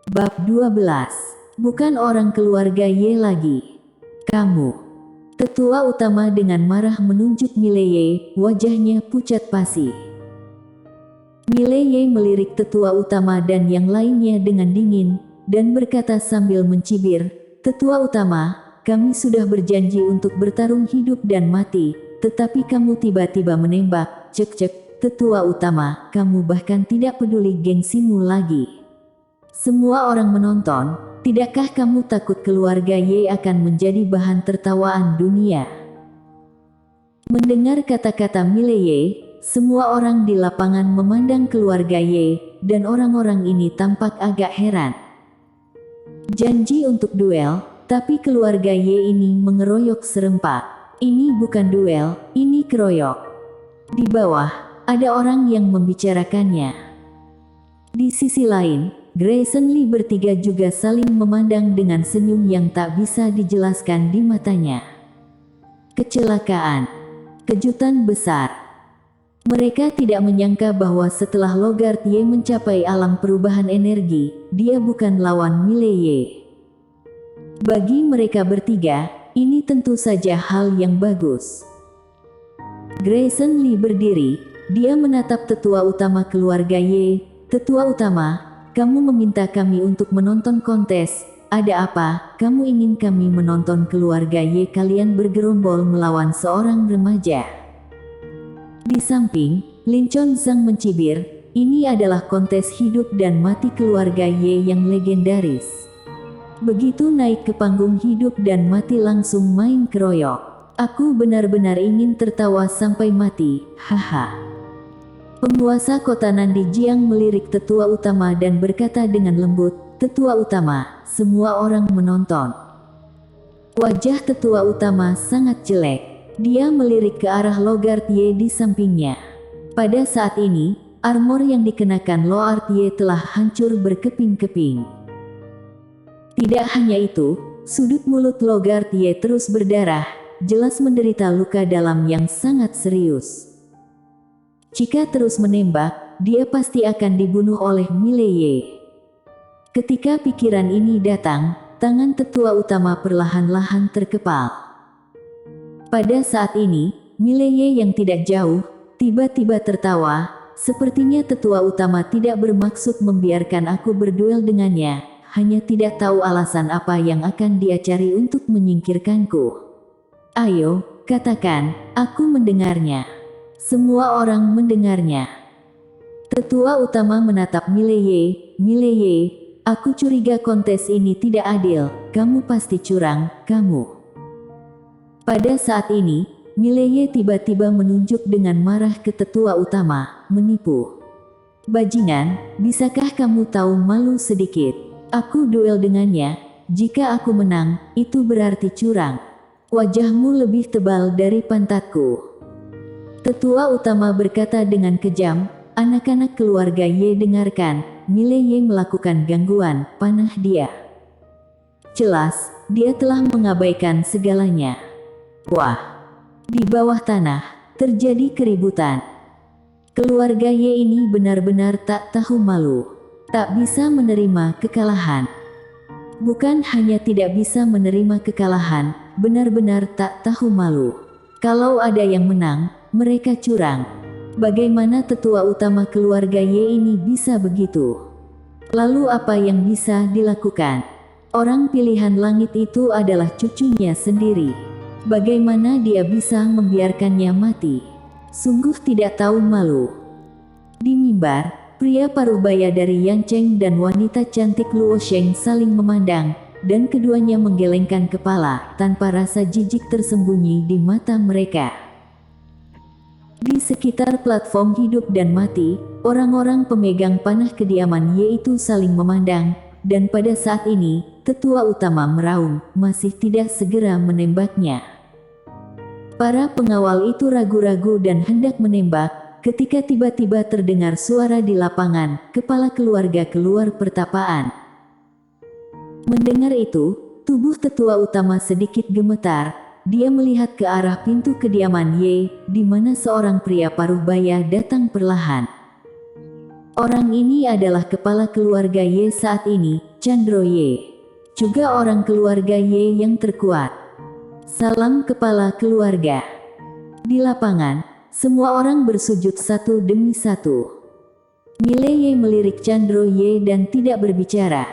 Bab 12. Bukan orang keluarga Y lagi. Kamu. Tetua utama dengan marah menunjuk Mileye, wajahnya pucat pasi. Mileye melirik tetua utama dan yang lainnya dengan dingin, dan berkata sambil mencibir, "Tetua utama, kami sudah berjanji untuk bertarung hidup dan mati, tetapi kamu tiba-tiba menembak, cek-cek, tetua utama, kamu bahkan tidak peduli gengsimu lagi." Semua orang menonton, tidakkah kamu takut keluarga Y akan menjadi bahan tertawaan dunia? Mendengar kata-kata Mileye, semua orang di lapangan memandang keluarga Y, dan orang-orang ini tampak agak heran. Janji untuk duel, tapi keluarga Y ini mengeroyok serempak. Ini bukan duel, ini keroyok. Di bawah, ada orang yang membicarakannya. Di sisi lain, Grayson Lee bertiga juga saling memandang dengan senyum yang tak bisa dijelaskan di matanya. Kecelakaan. Kejutan besar. Mereka tidak menyangka bahwa setelah Logard Y mencapai alam perubahan energi, dia bukan lawan Mileye. Bagi mereka bertiga, ini tentu saja hal yang bagus. Grayson Lee berdiri, dia menatap tetua utama keluarga Y. "Tetua utama, kamu meminta kami untuk menonton kontes. Ada apa? Kamu ingin kami menonton keluarga Y kalian bergerombol melawan seorang remaja?" Di samping, Lin Chonzang mencibir, "Ini adalah kontes hidup dan mati keluarga Y yang legendaris. Begitu naik ke panggung hidup dan mati langsung main keroyok. Aku benar-benar ingin tertawa sampai mati, haha." Penguasa kota Nandijiang melirik tetua utama dan berkata dengan lembut, "Tetua utama, semua orang menonton." Wajah tetua utama sangat jelek. Dia melirik ke arah Logard Y di sampingnya. Pada saat ini, armor yang dikenakan Logard Y telah hancur berkeping-keping. Tidak hanya itu, sudut mulut Logard Y terus berdarah, jelas menderita luka dalam yang sangat serius. Jika terus menembak, dia pasti akan dibunuh oleh Mileye. Ketika pikiran ini datang, tangan tetua utama perlahan-lahan terkepal. Pada saat ini, Mileye yang tidak jauh, tiba-tiba tertawa, "Sepertinya tetua utama tidak bermaksud membiarkan aku berduel dengannya, hanya tidak tahu alasan apa yang akan dia cari untuk menyingkirkanku. Ayo, katakan, aku mendengarnya." Semua orang mendengarnya. Tetua utama menatap Mileye, "Mileye, aku curiga kontes ini tidak adil, kamu pasti curang, kamu." Pada saat ini, Mileye tiba-tiba menunjuk dengan marah ke tetua utama, "Menipu. Bajingan, bisakah kamu tahu malu sedikit? Aku duel dengannya, jika aku menang, itu berarti curang. Wajahmu lebih tebal dari pantatku." Tetua utama berkata dengan kejam, "Anak-anak keluarga Y dengarkan, Mileye melakukan gangguan, panah dia. Jelas, dia telah mengabaikan segalanya." Wah! Di bawah tanah, terjadi keributan. Keluarga Y ini benar-benar tak tahu malu. Tak bisa menerima kekalahan. Bukan hanya tidak bisa menerima kekalahan, benar-benar tak tahu malu. Kalau ada yang menang, mereka curang. Bagaimana tetua utama keluarga Y ini bisa begitu? Lalu apa yang bisa dilakukan? Orang pilihan langit itu adalah cucunya sendiri. Bagaimana dia bisa membiarkannya mati? Sungguh tidak tahu malu. Di mimbar, pria parubaya dari Yancheng dan wanita cantik Luo Sheng saling memandang, dan keduanya menggelengkan kepala, tanpa rasa jijik tersembunyi di mata mereka. Di sekitar platform hidup dan mati, orang-orang pemegang panah kediaman Y itu saling memandang, dan pada saat ini, tetua utama meraung, masih tidak segera menembaknya. Para pengawal itu ragu-ragu dan hendak menembak, ketika tiba-tiba terdengar suara di lapangan, kepala keluarga keluar pertapaan. Mendengar itu, tubuh tetua utama sedikit gemetar. Dia melihat ke arah pintu kediaman Y, di mana seorang pria parubaya datang perlahan. Orang ini adalah kepala keluarga Ye saat ini, Chandro Ye. Juga orang keluarga Ye yang terkuat. Salam kepala keluarga. Di lapangan, semua orang bersujud satu demi satu. Mile Ye melirik Chandro Ye dan tidak berbicara.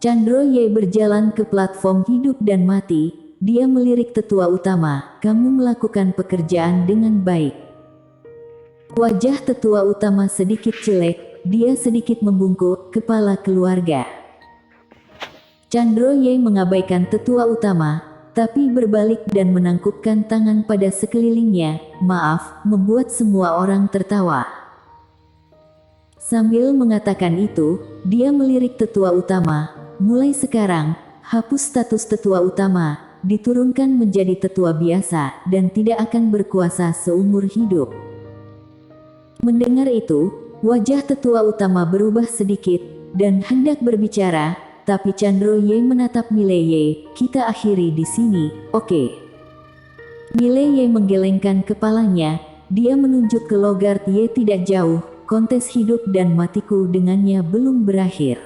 Chandro Ye berjalan ke platform hidup dan mati. Dia melirik tetua utama, kamu melakukan pekerjaan dengan baik. Wajah tetua utama sedikit jelek, dia sedikit membungkuk, kepala keluarga. Chandro Ye mengabaikan tetua utama, tapi berbalik dan menangkupkan tangan pada sekelilingnya, maaf, membuat semua orang tertawa. Sambil mengatakan itu, dia melirik tetua utama, mulai sekarang, hapus status tetua utama, diturunkan menjadi tetua biasa, dan tidak akan berkuasa seumur hidup. Mendengar itu, wajah tetua utama berubah sedikit, dan hendak berbicara, tapi Chandro Ye menatap Mile Ye, kita akhiri di sini, oke. Mile Ye menggelengkan kepalanya, dia menunjuk ke Logard Ye tidak jauh, kontes hidup dan matiku dengannya belum berakhir.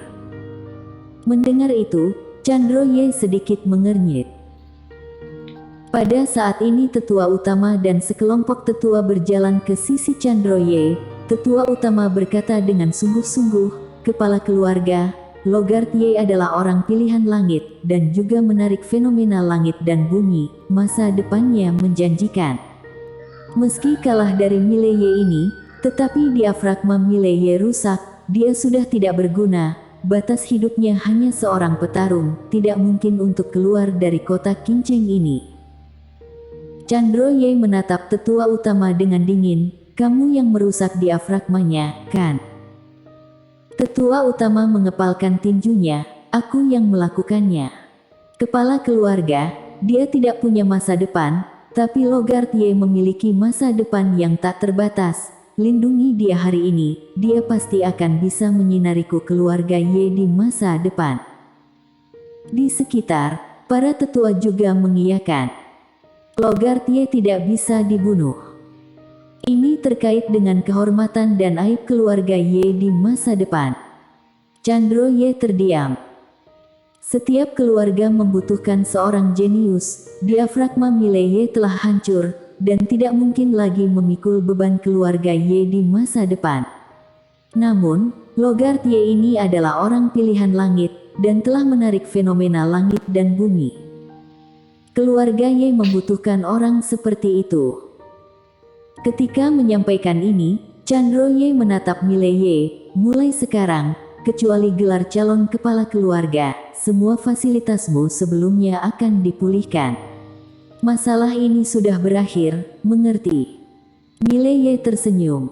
Mendengar itu, Chandro Ye sedikit mengernyit. Pada saat ini tetua utama dan sekelompok tetua berjalan ke sisi Chandro Ye. Tetua utama berkata dengan sungguh-sungguh, kepala keluarga, Logard Ye adalah orang pilihan langit, dan juga menarik fenomena langit dan bumi, masa depannya menjanjikan. Meski kalah dari Mile Ye ini, tetapi diafragma Mile Ye rusak, dia sudah tidak berguna, batas hidupnya hanya seorang petarung, tidak mungkin untuk keluar dari kota kincing ini. Chandro Ye menatap tetua utama dengan dingin, kamu yang merusak diafragmanya, kan? Tetua utama mengepalkan tinjunya, aku yang melakukannya. Kepala keluarga, dia tidak punya masa depan, tapi Logard Ye memiliki masa depan yang tak terbatas. Lindungi dia hari ini, dia pasti akan bisa menyinariku keluarga Ye di masa depan. Di sekitar, para tetua juga mengiyakan. Logard Ye tidak bisa dibunuh. Ini terkait dengan kehormatan dan aib keluarga Ye di masa depan. Chandro Ye terdiam. Setiap keluarga membutuhkan seorang jenius, diafragma Mile Ye telah hancur, dan tidak mungkin lagi memikul beban keluarga Ye di masa depan. Namun, Logard Ye ini adalah orang pilihan langit, dan telah menarik fenomena langit dan bumi. Keluarga Ye membutuhkan orang seperti itu. Ketika menyampaikan ini, Chandro Ye menatap Mile Ye, mulai sekarang, kecuali gelar calon kepala keluarga, semua fasilitasmu sebelumnya akan dipulihkan. Masalah ini sudah berakhir, mengerti? Mile Ye tersenyum.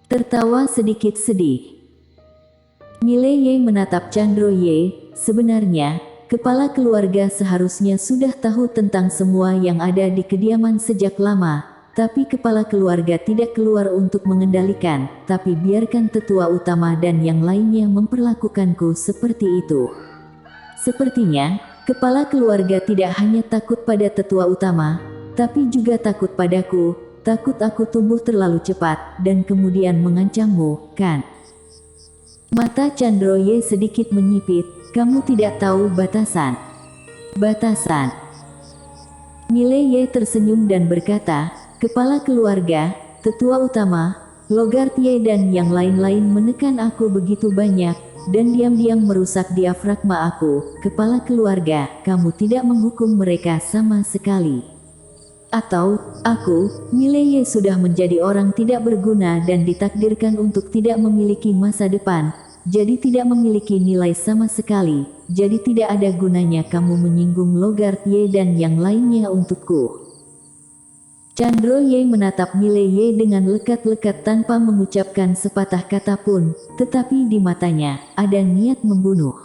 Tertawa sedikit sedih. Mile Ye menatap Chandro Ye, sebenarnya, kepala keluarga seharusnya sudah tahu tentang semua yang ada di kediaman sejak lama, tapi kepala keluarga tidak keluar untuk mengendalikan, tapi biarkan tetua utama dan yang lainnya memperlakukanku seperti itu. Sepertinya, kepala keluarga tidak hanya takut pada tetua utama, tapi juga takut padaku, takut aku tumbuh terlalu cepat, dan kemudian mengancammu, kan? Mata Chandro Ye sedikit menyipit, kamu tidak tahu batasan. Batasan. Mile Ye tersenyum dan berkata, kepala keluarga, tetua utama, Logard Ye dan yang lain-lain menekan aku begitu banyak, dan diam-diam merusak diafragma aku, kepala keluarga, kamu tidak menghukum mereka sama sekali. Atau, aku, Mile Ye sudah menjadi orang tidak berguna dan ditakdirkan untuk tidak memiliki masa depan, jadi tidak memiliki nilai sama sekali, jadi tidak ada gunanya kamu menyinggung Logard Ye dan yang lainnya untukku. Chandro Ye menatap Mile Ye dengan lekat-lekat tanpa mengucapkan sepatah kata pun, tetapi di matanya, ada niat membunuh.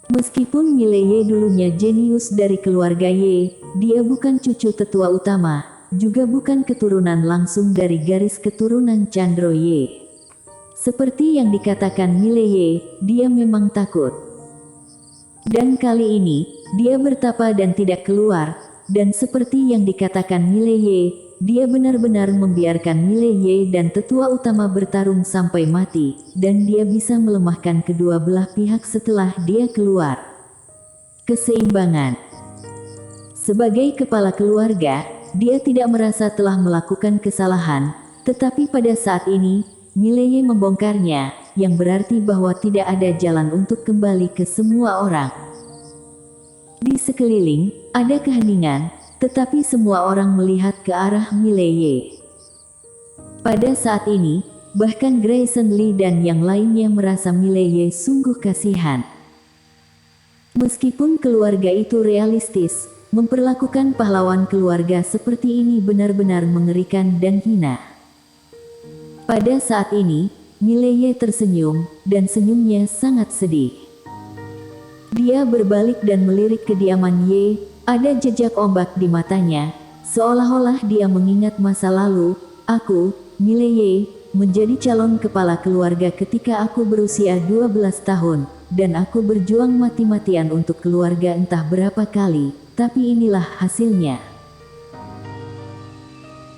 Meskipun Mile Ye dulunya jenius dari keluarga Ye, dia bukan cucu tetua utama, juga bukan keturunan langsung dari garis keturunan Chandro Ye. Seperti yang dikatakan Mile Ye, dia memang takut. Dan kali ini, dia bertapa dan tidak keluar. Dan seperti yang dikatakan Mile Ye, dia benar-benar membiarkan Mile Ye dan tetua utama bertarung sampai mati, dan dia bisa melemahkan kedua belah pihak setelah dia keluar. Keseimbangan. Sebagai kepala keluarga, dia tidak merasa telah melakukan kesalahan, tetapi pada saat ini, Mile Ye membongkarnya, yang berarti bahwa tidak ada jalan untuk kembali ke semua orang. Di sekeliling, ada keheningan, tetapi semua orang melihat ke arah Mile Ye. Pada saat ini, bahkan Grayson Lee dan yang lainnya merasa Mile Ye sungguh kasihan. Meskipun keluarga itu realistis, memperlakukan pahlawan keluarga seperti ini benar-benar mengerikan dan hina. Pada saat ini, Mile Ye tersenyum, dan senyumnya sangat sedih. Dia berbalik dan melirik kediaman Ye, ada jejak ombak di matanya, seolah-olah dia mengingat masa lalu. Aku, Mile Ye, menjadi calon kepala keluarga ketika aku berusia 12 tahun, dan aku berjuang mati-matian untuk keluarga entah berapa kali, tapi inilah hasilnya.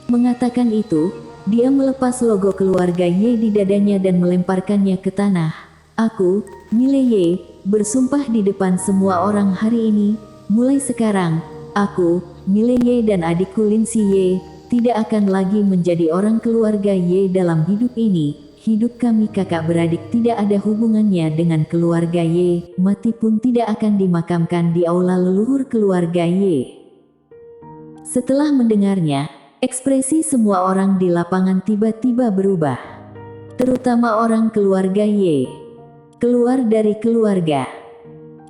Mengatakan itu, dia melepas logo keluarga Ye di dadanya dan melemparkannya ke tanah. Aku, Mile Ye, bersumpah di depan semua orang hari ini, mulai sekarang, aku, Mile Ye dan adikku Lindsay Ye, tidak akan lagi menjadi orang keluarga Ye dalam hidup ini. Hidup kami kakak beradik tidak ada hubungannya dengan keluarga Ye, mati pun tidak akan dimakamkan di aula leluhur keluarga Ye. Setelah mendengarnya, ekspresi semua orang di lapangan tiba-tiba berubah. Terutama orang keluarga Ye. Keluar dari keluarga.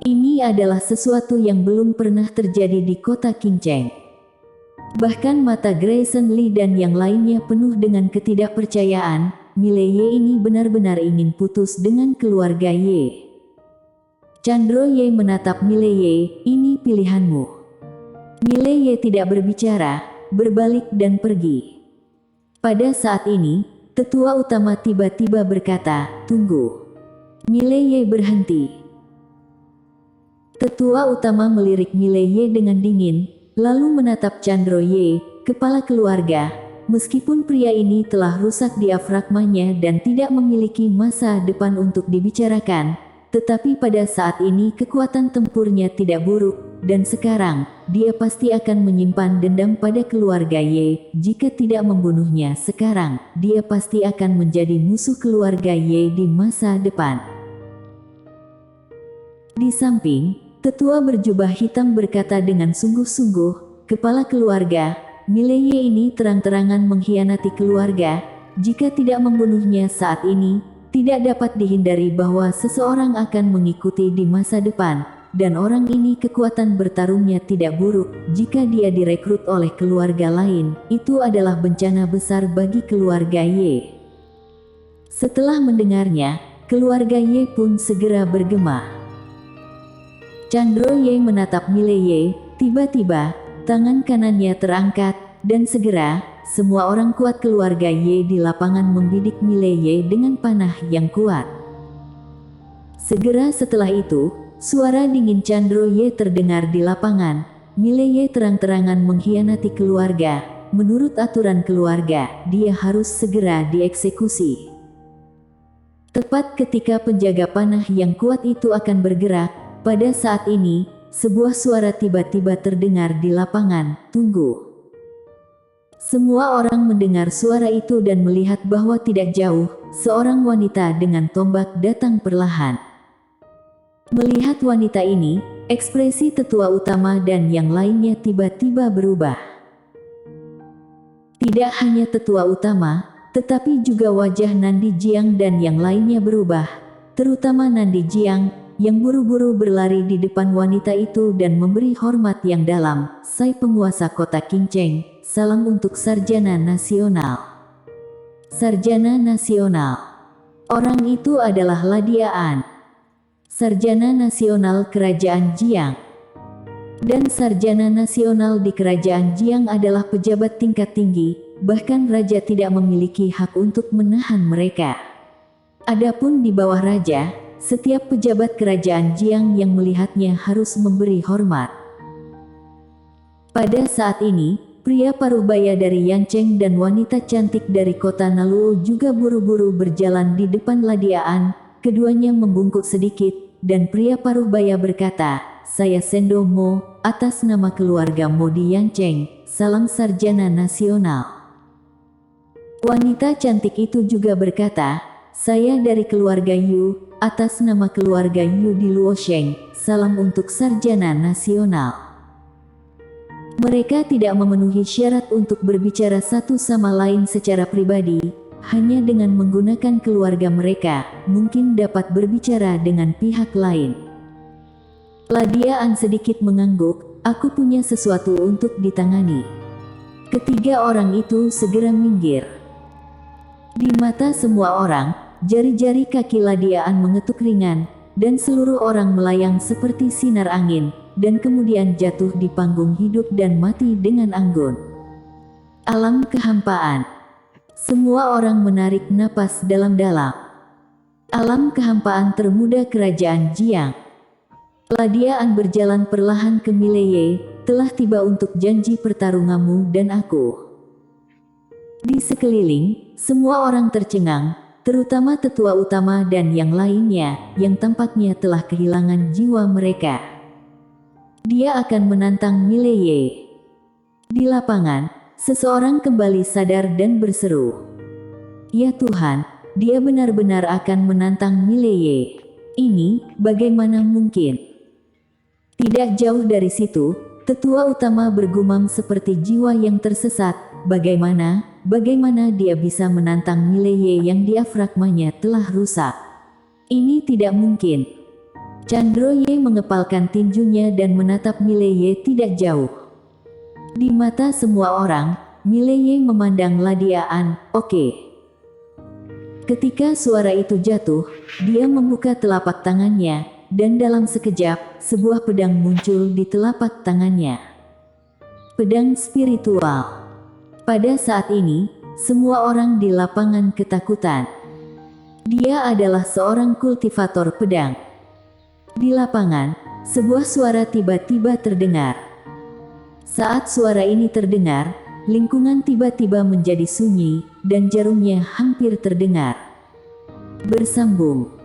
Ini adalah sesuatu yang belum pernah terjadi di kota Qingcheng. Bahkan mata Grayson Lee dan yang lainnya penuh dengan ketidakpercayaan. Mile Ye ini benar-benar ingin putus dengan keluarga Ye. Chandro Ye menatap Mile Ye, ini pilihanmu. Mile Ye tidak berbicara, berbalik dan pergi. Pada saat ini, tetua utama tiba-tiba berkata, tunggu. Mile Ye berhenti. Tetua utama melirik Mile Ye dengan dingin, lalu menatap Chandro Ye, kepala keluarga. Meskipun pria ini telah rusak diafragmanya dan tidak memiliki masa depan untuk dibicarakan, tetapi pada saat ini kekuatan tempurnya tidak buruk, dan sekarang, dia pasti akan menyimpan dendam pada keluarga Ye. Jika tidak membunuhnya sekarang, dia pasti akan menjadi musuh keluarga Ye di masa depan. Di samping, tetua berjubah hitam berkata dengan sungguh-sungguh, kepala keluarga, Mile Ye ini terang-terangan mengkhianati keluarga. Jika tidak membunuhnya saat ini, tidak dapat dihindari bahwa seseorang akan mengikuti di masa depan, dan orang ini kekuatan bertarungnya tidak buruk. Jika dia direkrut oleh keluarga lain, itu adalah bencana besar bagi keluarga Ye. Setelah mendengarnya, keluarga Ye pun segera bergema. Chandro Ye menatap Mile Ye, tiba-tiba, tangan kanannya terangkat, dan segera, semua orang kuat keluarga Ye di lapangan membidik Mile Ye dengan panah yang kuat. Segera setelah itu, suara dingin Chandro Ye terdengar di lapangan. Mile Ye terang-terangan mengkhianati keluarga. Menurut aturan keluarga, dia harus segera dieksekusi. Tepat ketika penjaga panah yang kuat itu akan bergerak, pada saat ini, sebuah suara tiba-tiba terdengar di lapangan, tunggu. Semua orang mendengar suara itu dan melihat bahwa tidak jauh, seorang wanita dengan tombak datang perlahan. Melihat wanita ini, ekspresi tetua utama dan yang lainnya tiba-tiba berubah. Tidak hanya tetua utama, tetapi juga wajah Nandi Jiang dan yang lainnya berubah, terutama Nandi Jiang, yang buru-buru berlari di depan wanita itu dan memberi hormat yang dalam. Saya penguasa kota Qingcheng, salam untuk Sarjana Nasional. Sarjana Nasional. Orang itu adalah Ladia An, Sarjana Nasional Kerajaan Jiang. Dan Sarjana Nasional di Kerajaan Jiang adalah pejabat tingkat tinggi, bahkan raja tidak memiliki hak untuk menahan mereka. Adapun di bawah raja, setiap pejabat kerajaan Jiang yang melihatnya harus memberi hormat. Pada saat ini, pria parubaya dari Yancheng dan wanita cantik dari kota Naluo juga buru-buru berjalan di depan Ladiaan. Keduanya membungkuk sedikit, dan pria parubaya berkata, "Saya Sendo Mo, atas nama keluarga Mo di Yancheng, salam sarjana nasional." Wanita cantik itu juga berkata, "Saya dari keluarga Yu, atas nama keluarga Yu di Luosheng, salam untuk sarjana nasional." Mereka tidak memenuhi syarat untuk berbicara satu sama lain secara pribadi, hanya dengan menggunakan keluarga mereka, mungkin dapat berbicara dengan pihak lain. Ladiaan sedikit mengangguk, "Aku punya sesuatu untuk ditangani." Ketiga orang itu segera minggir. Di mata semua orang, jari-jari kaki Ladiaan mengetuk ringan, dan seluruh orang melayang seperti sinar angin, dan kemudian jatuh di panggung hidup dan mati dengan anggun. Alam kehampaan. Semua orang menarik napas dalam-dalam. Alam kehampaan termuda kerajaan Jiang. Ladiaan berjalan perlahan ke Mileye, "Telah tiba untuk janji pertarunganmu dan aku." Di sekeliling, semua orang tercengang, terutama tetua utama dan yang lainnya, yang tampaknya telah kehilangan jiwa mereka. Dia akan menantang Mileye. Di lapangan, seseorang kembali sadar dan berseru, "Ya Tuhan, dia benar-benar akan menantang Mileye. Ini, bagaimana mungkin?" Tidak jauh dari situ, tetua utama bergumam seperti jiwa yang tersesat, bagaimana dia bisa menantang Mileye yang diafragmanya telah rusak? Ini tidak mungkin." Chandroye mengepalkan tinjunya dan menatap Mileye tidak jauh. Di mata semua orang, Mileye memandang Ladiaan, "Oke." Ketika suara itu jatuh, dia membuka telapak tangannya, dan dalam sekejap, sebuah pedang muncul di telapak tangannya. Pedang spiritual. Pada saat ini, semua orang di lapangan ketakutan. Dia adalah seorang kultivator pedang. Di lapangan, sebuah suara tiba-tiba terdengar. Saat suara ini terdengar, lingkungan tiba-tiba menjadi sunyi, dan jarumnya hampir terdengar. Bersambung.